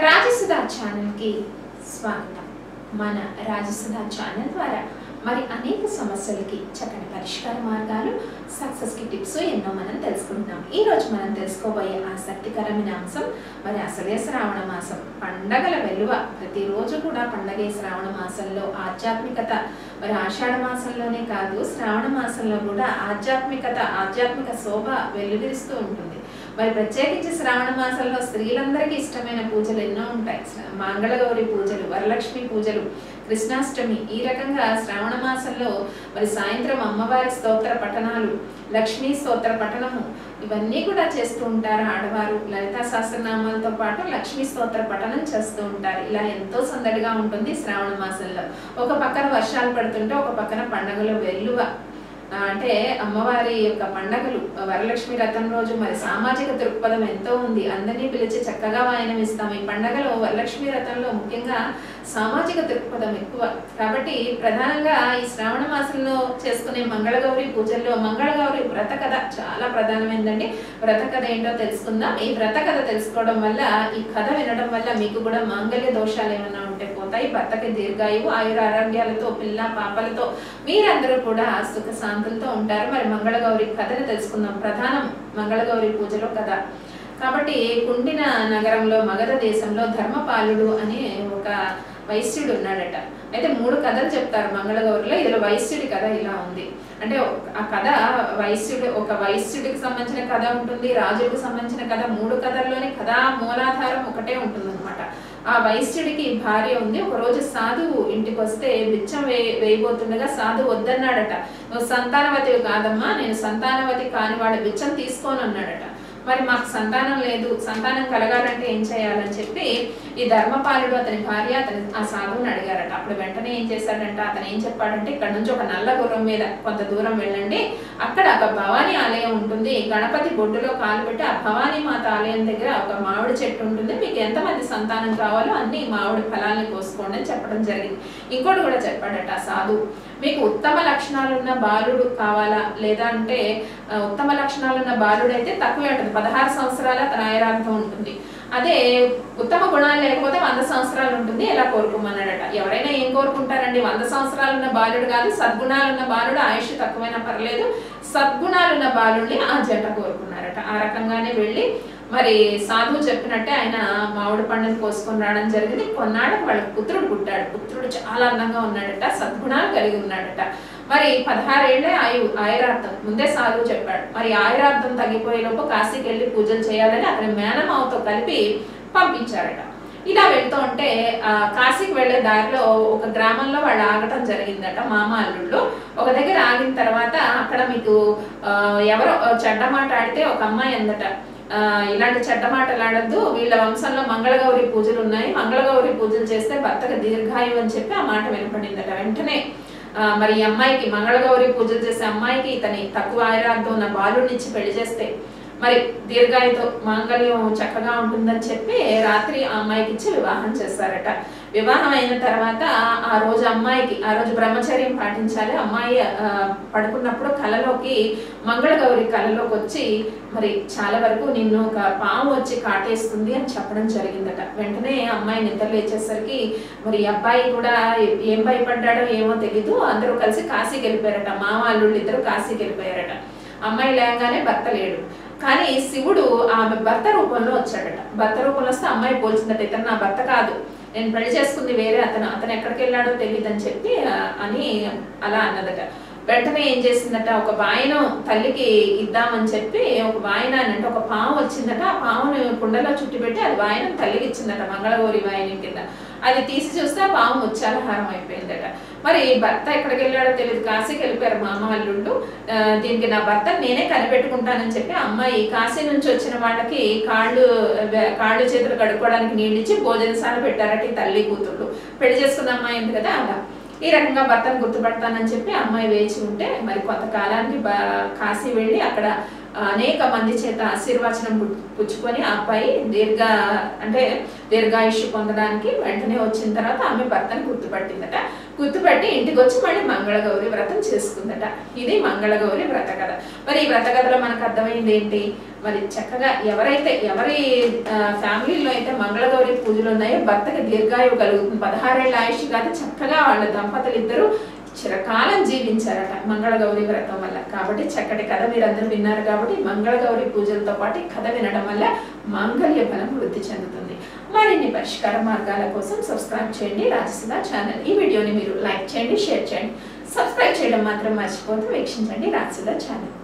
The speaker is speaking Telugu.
రాజసుధా ఛానల్ కి స్వాగతం। మన రాజసుధా ఛానల్ ద్వారా మరి అనేక సమస్యలకి చక్కని పరిష్కార మార్గాలు, సక్సెస్ కి టిప్స్ ఎన్నో మనం తెలుసుకుంటున్నాం। ఈ రోజు మనం తెలుసుకోబోయే ఆసక్తికరమైన అంశం మరి అసలే శ్రావణ మాసం, పండగల వెలువ। ప్రతిరోజు కూడా పండగే శ్రావణ మాసంలో ఆధ్యాత్మికత, మరి ఆషాఢ మాసంలోనే కాదు శ్రావణ మాసంలో కూడా ఆధ్యాత్మిక శోభ వెల్లువిరుస్తూ ఉంటుంది। మరి ప్రత్యేకించి శ్రావణ మాసంలో స్త్రీలందరికీ ఇష్టమైన పూజలు ఎన్నో ఉంటాయి। మంగళగౌరి పూజలు, వరలక్ష్మి పూజలు, కృష్ణాష్టమి, ఈ రకంగా శ్రావణ మాసంలో మరి సాయంత్రం అమ్మవారి స్తోత్ర పఠనాలు, లక్ష్మీ స్తోత్ర పఠనము ఇవన్నీ కూడా చేస్తూ ఉంటారు ఆడవారు। లలితా సహస్రనామాలతో పాటు లక్ష్మీ స్తోత్ర పఠనం చేస్తూ ఉంటారు। ఇలా ఎంతో సందడిగా ఉంటుంది శ్రావణ మాసంలో। ఒక పక్కన వర్షాలు పడుతుంటే ఒక పక్కన పండుగలు వెల్లువ, అంటే అమ్మవారి యొక్క పండగలు, వరలక్ష్మి వ్రతం రోజు మరి సామాజిక దృక్పథం ఎంతో ఉంది। అందరినీ పిలిచి చక్కగా వాయనం ఇస్తాం। ఈ పండగలో వరలక్ష్మి వ్రతంలో ముఖ్యంగా సామాజిక దృక్పథం ఎక్కువ కాబట్టి ప్రధానంగా ఈ శ్రావణ మాసంలో చేసుకునే మంగళగౌరి పూజల్లో మంగళగౌరి వ్రత కథ చాలా ప్రధానమైందండి। వ్రత కథ ఏంటో తెలుసుకుందాం। ఈ వ్రత కథ తెలుసుకోవడం వల్ల, ఈ కథ వినడం వల్ల మీకు కూడా మాంగళ్య దోషాలు ఏమైనా ఉంటే పోతాయి, భర్తకి దీర్ఘాయువు, ఆయుర ఆరోగ్యాలతో, పిల్ల పాపలతో మీరందరూ కూడా సుఖ శాంతులతో ఉంటారు। మరి మంగళగౌరి కథను తెలుసుకుందాం। ప్రధానం మంగళగౌరి పూజలో కథ కాబట్టి కుండిన నగరంలో మగధ దేశంలో ధర్మపాలుడు అనే ఒక వైశ్యుడు ఉన్నాడట। అయితే 3 కథలు చెప్తారు మంగళగౌరిలో, ఇందులో వైశ్యుడి కథ ఇలా ఉంది। అంటే ఆ కథ ఒక వైశ్యుడికి సంబంధించిన కథ ఉంటుంది, రాజులకు సంబంధించిన కథ, 3 కథల్లోని కథా మూలాధారం ఒకటే ఉంటుంది అనమాట। ఆ వైశ్యుడికి భార్య ఉంది। ఒక రోజు సాధువు ఇంటికి వస్తే బిచ్చం వేయబోతుండగా సాధువు వద్దన్నాడట। నువ్వు సంతానవతి కాదమ్మా, నేను సంతానవతి కాని వాడు బిచ్చం తీసుకోను అన్నాడట। మరి మాకు సంతానం లేదు, సంతానం కలగాలంటే ఏం చేయాలని చెప్పి ఈ ధర్మపాలుడు అతని భార్య ఆ సాధువుని అడిగారట। అప్పుడు వెంటనే ఏం చేశాడంట, అతను ఏం చెప్పాడంటే, ఇక్కడ నుంచి ఒక నల్ల గుర్రం మీద కొంత దూరం వెళ్ళండి, అక్కడ ఒక భవానీ ఆలయం ఉంటుంది, గణపతి బొడ్డులో కాలు పెట్టి ఆ భవానీ మాత ఆలయం దగ్గర ఒక మామిడి చెట్టు ఉంటుంది, మీకు ఎంతమంది సంతానం కావాలో అన్ని మామిడి ఫలాలను కోసుకోండి అని చెప్పడం జరిగింది। ఇంకోటి కూడా చెప్పాడట ఆ సాధువు, మీకు ఉత్తమ లక్షణాలున్న బాలుడు కావాలా, లేదా అంటే ఉత్తమ లక్షణాలున్న బాలుడు అయితే తక్కువే ఉంటుంది, 16 సంవత్సరాల తన ఆయురాంతం ఉంటుంది, అదే ఉత్తమ గుణాలు లేకపోతే 100 సంవత్సరాలు ఉంటుంది, ఎలా కోరుకోమన్నాడట। ఎవరైనా ఏం కోరుకుంటారండి, 100 సంవత్సరాలున్న బాలుడు కాదు, సద్గుణాలున్న బాలుడు, ఆయుష్ తక్కువైనా పర్లేదు, సద్గుణాలున్న బాలుడిని ఆ జంట కోరుకున్నారట। ఆ రకంగానే వెళ్ళి మరి సాధువు చెప్పినట్టే ఆయన మామిడి పండుని కోసుకొని రావడం జరిగింది। కొన్నాళ్ళకి వాళ్ళకి పుత్రుడు పుట్టాడు। పుత్రుడు చాలా అందంగా ఉన్నాడట, సద్గుణాలు కలిగి ఉన్నాడట। మరి 16 ఏళ్లే ఆయురార్థం ముందే సాధువు చెప్పాడు। మరి ఆయురార్థం తగ్గిపోయేలోపు కాశీకి వెళ్ళి పూజలు చేయాలని అతని మేనమావతో కలిపి పంపించారట। ఇలా వెళ్తూ ఉంటే కాశీకి వెళ్లే దారిలో ఒక గ్రామంలో వాళ్ళు ఆగటం జరిగిందట, మామ అల్లుళ్ళు ఒక దగ్గర ఆగిన తర్వాత అక్కడ మీకు ఎవరో చెడ్డ మాట ఆడితే ఒక అమ్మాయి అందట, ఇలాంటి చెడ్డ మాటలు ఆడద్దు, వీళ్ళ వంశంలో మంగళగౌరి పూజలు ఉన్నాయి, మంగళగౌరి పూజలు చేస్తే భర్తకు దీర్ఘాయువు అని చెప్పి ఆ మాట వినపడిందట। వెంటనే మరి ఈ అమ్మాయికి, మంగళగౌరి పూజలు చేసే అమ్మాయికి ఇతని తక్కువ ఆయురార్థం ఉన్న బాలుడినిచ్చి పెళ్లి చేస్తే మరి దీర్ఘాయుతో మాంగళ్యం చక్కగా ఉంటుందని చెప్పి రాత్రి ఆ అమ్మాయికి ఇచ్చి వివాహం చేస్తారట। వివాహం అయిన తర్వాత ఆ రోజు బ్రహ్మచర్యం పాటించాలి। అమ్మాయి పడుకున్నప్పుడు కలలోకి మంగళగౌరి కలలోకి వచ్చి మరి చాలా వరకు నిన్ను ఒక పాము వచ్చి కాటేస్తుంది అని చెప్పడం జరిగిందట। వెంటనే అమ్మాయి నిద్ర లేచేసరికి మరి అబ్బాయి కూడా ఏం భయపడ్డాడో ఏమో తెలీదు, అందరూ కలిసి కాశీకి వెళ్ళిపోయారట, మామ అల్లుళ్ళు ఇద్దరు కాశీకి వెళ్ళిపోయారట। అమ్మాయి లేగానే భర్త లేడు, కానీ శివుడు ఆమె భర్త రూపంలో వచ్చాడట। భర్త రూపంలో వస్తే అమ్మాయి పోల్చిందట, ఇతను నా భర్త కాదు, నేను పెళ్లి చేసుకుంది వేరే అతను ఎక్కడికి వెళ్ళాడో తెలియదు అని చెప్పి అని అలా అన్నదట। వెంటనే ఏం చేసిందట, ఒక వాయనం తల్లికి ఇద్దామని చెప్పి ఒక వాయనాన్ని, అంటే ఒక పాము వచ్చిందట, ఆ పాముని కుండలో చుట్టిపెట్టి అది వాయనం తల్లికి ఇచ్చిందట, మంగళగౌరి వాయనం కింద। అది తీసి చూస్తే ఆ పాము ముత్యాలహారం అయిపోయిందట। మరి భర్త ఎక్కడికి వెళ్ళాడో తెలియదు, కాశీకి వెళ్ళిపోయారు మామ అల్లుళ్ళు, దీనికి నా భర్త నేనే కనిపెట్టుకుంటానని చెప్పి అమ్మాయి కాశీ నుంచి వచ్చిన వాళ్ళకి కాళ్ళు చేతులు కడుక్కోవడానికి నీళ్ళు ఇచ్చి భోజనశాల పెట్టారట ఈ తల్లి కూతుళ్ళు। పెళ్లి చేసుకున్న అమ్మాయి ఉంది కదా అలా। ఈ రకంగా భర్తను గుర్తుపడతానని చెప్పి అమ్మాయి వేచి ఉంటే మరి కొంతకాలానికి కాశీ వెళ్ళి అక్కడ అనేక మంది చేత ఆశీర్వచనం పుచ్చుకొని ఆ అబ్బాయి దీర్ఘాయుష్షు పొందడానికి వెంటనే వచ్చిన తర్వాత ఆమె భర్తను గుర్తుపట్టిందట. గుర్తుపట్టి ఇంటికి వచ్చి మళ్ళీ మంగళగౌరి వ్రతం చేసుకుందట. ఇది మంగళగౌరి వ్రత కథ. మరి ఈ వ్రత కథలో మనకు అర్థమైంది ఏంటి? మరి చక్కగా ఎవరి ఫ్యామిలీలో అయితే మంగళగౌరి పూజలు ఉన్నాయో భర్తకి దీర్ఘాయువు కలుగుతుంది. 16 ఏళ్ల ఆయుష్ కాదు, చక్కగా వాళ్ళ దంపతులు ఇద్దరు చిరకాలం జీవించారట మంగళగౌరి వ్రతం వల్ల. కాబట్టి చక్కటి కథ మీరందరూ విన్నారు. కాబట్టి మంగళగౌరి పూజలతో పాటు కథ వినడం వల్ల మాంగళ్య బలం వృద్ధి చెందుతుంది. మరిన్ని పరిష్కార మార్గాల కోసం సబ్స్క్రైబ్ చేయండి రాజసుధా ఛానల్. ఈ వీడియోని మీరు లైక్ చేయండి, షేర్ చేయండి, సబ్స్క్రైబ్ చేయడం మాత్రం మర్చిపోతూ వీక్షించండి రాజసుధా ఛానల్.